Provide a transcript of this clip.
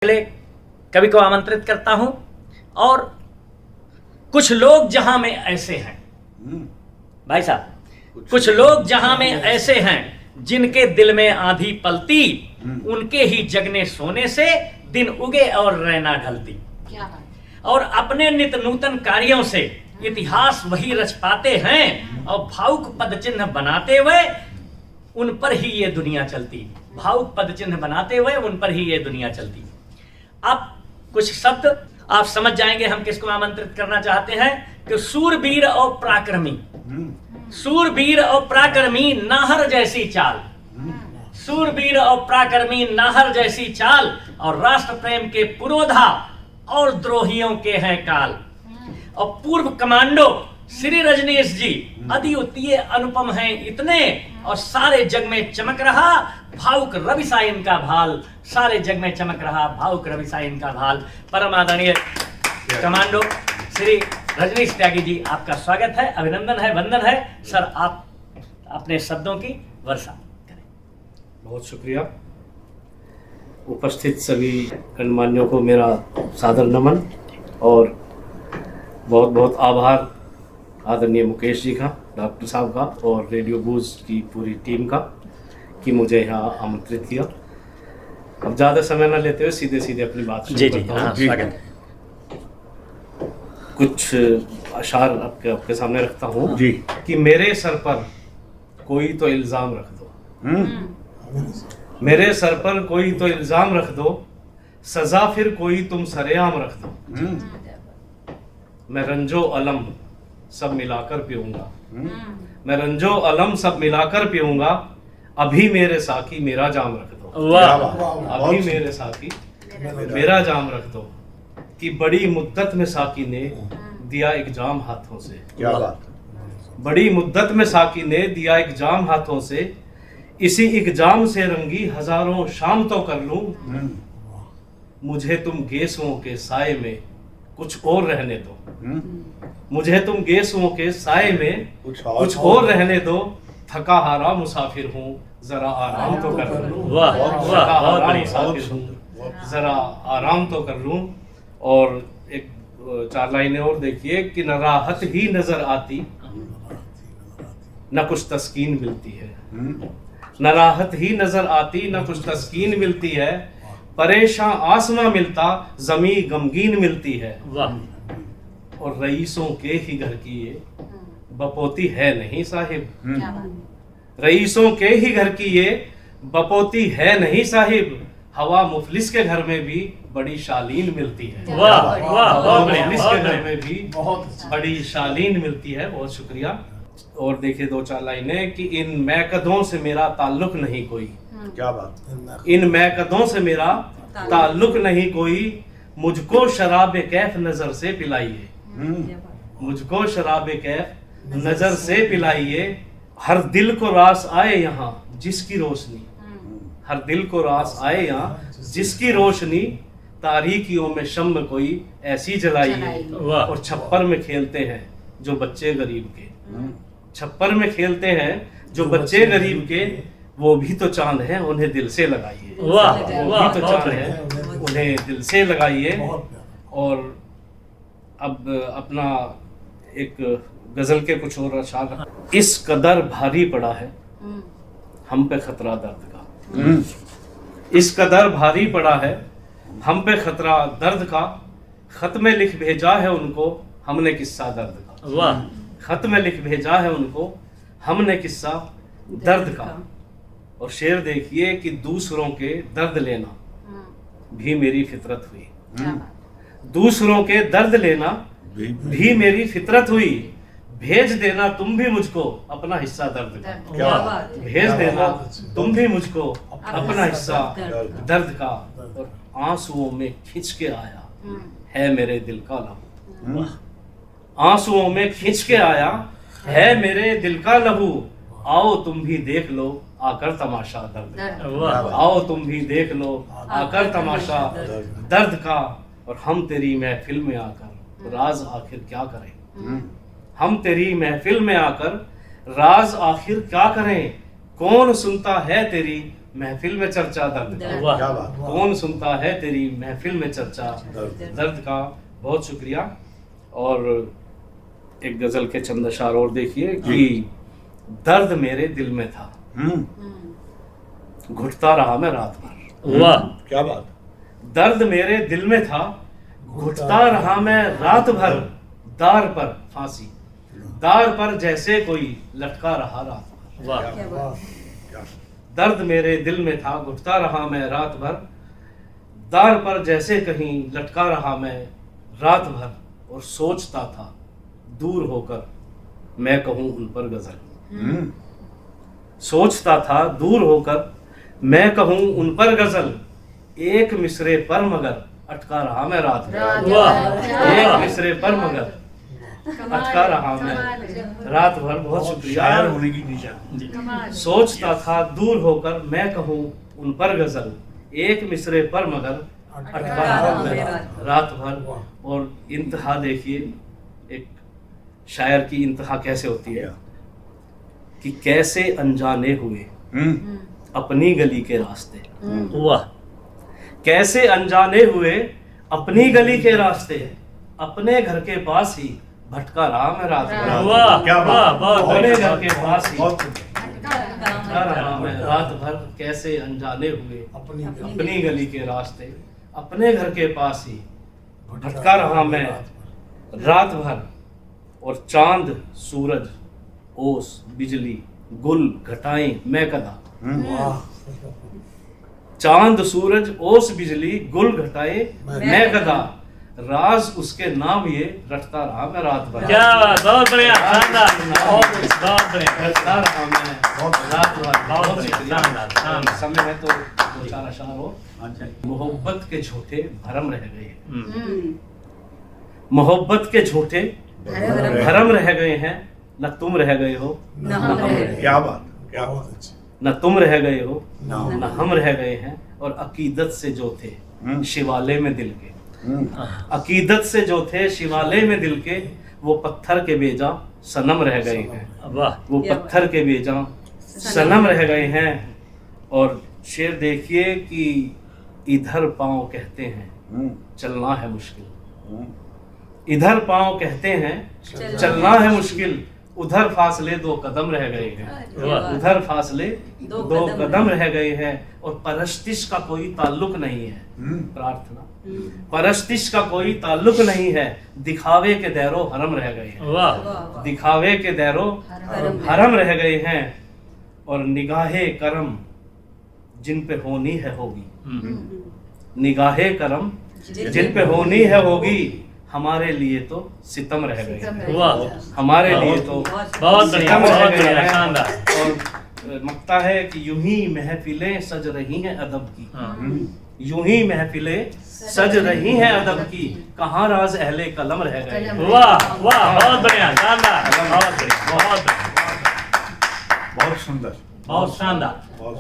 पहले कवि को आमंत्रित करता हूं। और कुछ लोग जहां में ऐसे हैं, भाई साहब, कुछ लोग जहां में ऐसे हैं जिनके दिल में आंधी पलती, उनके ही जगने सोने से दिन उगे और रैना ढलती। और अपने नित नूतन कार्यों से इतिहास वही रच पाते हैं, और भावुक पद चिन्ह बनाते हुए उन पर ही ये दुनिया चलती। भावुक पद चिन्ह बनाते हुए उन पर ही ये दुनिया चलती। अब कुछ शब्द आप समझ जाएंगे हम किसको आमंत्रित करना चाहते हैं कि सूरवीर और पराक्रमी, सूरवीर और पराक्रमी नाहर जैसी चाल, सूरवीर और पराक्रमी नाहर जैसी चाल, और राष्ट्र प्रेम के पुरोधा और द्रोहियों के हैं काल। और पूर्व कमांडो श्री रजनीश जी अद्वितीय अनुपम हैं इतने, और सारे जग में चमक रहा भावुक रवि सा इनका भाल, सारे जग में चमक रहा भावुक रवि सा इनका भाल। परम आदरणीय कमांडो श्री रजनीश त्यागी जी, आपका स्वागत है, अभिनंदन है, वंदन है। सर, आप अपने शब्दों की वर्षा करें। बहुत शुक्रिया। उपस्थित सभी गणमान्यों को मेरा सादर नमन, और बहुत बहुत आभार आदरणीय मुकेश जी का, डॉक्टर साहब का, और रेडियो बूज की पूरी टीम का कि मुझे यहाँ आमंत्रित किया। अब ज़्यादा समय न लेते हुए सीधे सीधे अपनी बात शुरू करता हूँ। स्वागत। कुछ अशार आपके सामने रखता हूँ कि मेरे सर पर कोई तो इल्ज़ाम रख दो, मेरे सर पर कोई तो इल्ज़ाम रख दो, सज़ा फिर कोई तुम सरेआम रख दो। मैं रंजो अलम सब मिलाकर पीऊंगा, मैं रंजो अलम सब मिलाकर पीऊंगा, अभी मेरे साकी मेरा जाम रख दो। वाह। अभी मेरे साकी मेरा जाम रख दो, कि बड़ी मुद्दत में साकी ने दिया एक जाम हाथों से। क्या बात। बड़ी मुद्दत में साकी ने दिया एक जाम हाथों से, इसी एक जाम से रंगी हजारों शाम तो कर लूं, मुझे तुम गेसुओं के साए में कुछ और रहने दो, मुझे तुम गेसुओं के साए में कुछ और रहने दो, थका हारा मुसाफिर हूँ जरा आराम तो कर लूं। वाह, थका हारा मुसाफिर हूँ जरा आराम तो कर लूं। और एक चार लाइनें और देखिए कि न राहत ही नजर आती, न कुछ तस्कीन मिलती है, न राहत ही नजर आती, न कुछ तस्कीन मिलती है, परेशान आसमां मिलता जमी गमगीन मिलती है। वाह। और रईसों के ही घर की ये बपोती है नहीं साहिब, रईसों के ही घर की ये बपोती है नहीं साहिब, हवा मुफलिस के घर में भी बड़ी शालीन मिलती है। वाह वाह, मुफलिस के घर में भी बड़ी शालीन मिलती है। बहुत शुक्रिया। और देखिए दो चार लाइनें कि इन मैकदों से मेरा ताल्लुक नहीं कोई। क्या बात। इन मैकदों से मेरा ताल्लुक नहीं कोई, मुझको शराब कैफ नजर से पिलाइए, मुझको शराब कैफ नजर से पिलाइए, हर दिल को रास आए यहाँ जिसकी रोशनी, हर दिल को रास आए यहाँ जिसकी रोशनी, तारीकियों में शम्म कोई ऐसी जलाइए। और छप्पर में खेलते हैं जो बच्चे गरीब के, छप्पर में खेलते हैं जो बच्चे गरीब के, वो भी तो चांद है उन्हें दिल से लगाइए। वाह, वो भी तो चांद है उन्हें दिल से लगाइए। और अब अपना एक गजल के कुछ और अशार। इस कदर भारी पड़ा है हम पे खतरा दर्द का, इस कदर भारी पड़ा है हम पे खतरा दर्द का, खत में लिख भेजा है उनको हमने किस्सा दर्द का। वाह। खत में लिख भेजा है उनको हमने किस्सा दर्द का। और शेर देखिए कि दूसरों के दर्द लेना भी मेरी फितरत हुई, दूसरों के दर्द लेना भी मेरी फितरत हुई, भेज देना तुम भी मुझको अपना हिस्सा दर्द का, भेज देना तुम भी मुझको अपना हिस्सा दर्द का। और आंसुओं में खिंच के आया है मेरे दिल का लहू, आंसुओं में खिंच के आया है मेरे दिल का लहू, आओ तुम भी देख लो आकर तमाशा दर्द का, आओ तुम भी देख लो आकर तमाशा दर्द का। और हम तेरी महफिल में आकर राज आखिर क्या करें, हम तेरी महफिल में आकर राज आखिर क्या करें, कौन सुनता है तेरी महफिल में चर्चा दर्द का। वाह। क्या बात। कौन सुनता है तेरी महफिल में चर्चा दर्द का। बहुत शुक्रिया। और एक गजल के चंद अशार और देखिए कि दर्द मेरे दिल में था, घुटता रहा मैं रात भर। वाह। क्या बात। दर्द मेरे दिल में था, घुटता रहा मैं रात भर, दार पर फांसी, दार पर जैसे कोई लटका रहा रात भर। वाह। क्या बात। क्या। दर्द मेरे दिल में था, घुटता रहा मैं रात भर, दार पर जैसे कहीं लटका रहा मैं रात भर, और सोचता था दूर होकर मैं कहूँ उन पर गजल। सोचता था दूर होकर मैं कहूँ उन पर गजल, एक मिसरे पर मगर अटका रहा मैं रात भर। वाह। एक मिसरे पर मगर अटका रहा मैं रात भर। बहुत शुक्रिया। शायर होने की निशान। सोचता था दूर होकर मैं कहूँ उन पर गजल, एक मिसरे पर मगर अटका रहा मैं रात भर। और इंतहा देखिए, एक शायर की इंतहा कैसे होती है कि कैसे अनजाने हुए अपनी गली के रास्ते। वाह। कैसे अनजाने हुए अपनी गली के रास्ते, अपने घर के पास ही भटका रहा मैं रात भर। वाह। क्या बात। वाह। अपने घर के पास ही बहुत भटका रहा मैं रात भर, कैसे अनजाने हुए अपनी गली के रास्ते, अपने घर के पास ही भटका रहा मैं रात भर। और चांद सूरज ओस बिजली गुल घटाएं मैं कदा, चांद सूरज ओस बिजली गुल घटाए मैं कदा, राज उसके नाम ये रटता रहा मैं रात भर। क्या बात। बहुत बढ़िया। शानदार। बहुत बढ़िया। रटता रहा मैं रात भर। बहुत बढ़िया। शानदार। शानदार। समय है तो दो चार अशार हो। मोहब्बत के झूठे भरम रह गए हैं, मोहब्बत के झूठे भरम रह गए हैं, न तुम रह गए हो न हम रह गए। क्या बात। क्या बात। न तुम रह गए हो न हम रह गए हैं। और अकीदत से जो थे शिवालय में दिल के, अकीदत से जो थे शिवालय में दिल के, वो पत्थर के बेजा सनम रह गए हैं। वाह। वो पत्थर के बेजा सनम रह गए हैं। और शेर देखिए कि इधर पाँव कहते हैं चलना है मुश्किल, इधर पाँव कहते हैं चलना है मुश्किल, उधर फासले दो कदम रह गए हैं, उधर फासले दो कदम रह गए हैं। और परस्तिश का कोई ताल्लुक नहीं है, प्रार्थना परस्तिश का कोई ताल्लुक नहीं है, दिखावे के दैरो हरम रह गए हैं। वाह। दिखावे के दैरो हरम रह गए हैं। और निगाहे करम जिन पे होनी है होगी, निगाहे करम जिन पे होनी है होगी, हमारे लिए तो सितम रह गए हैं। वाह। हमारे लिए तो बहुत बढ़िया। सितम रह बहुत गए बढ़िया। हैं। शानदार। और मकता है कि यूं ही महफिलें सज रही हैं अदब की, हाँ। यूं ही महफिलें सज रही हैं अदब की, कहाँ राज अहले कलम रह गए हैं। वाह। वाह। बहुत बढ़िया। शानदार। बहुत बढ़िया। बहुत बढ़िया। बहुत सुंदर। बहुत शानदार। बहुत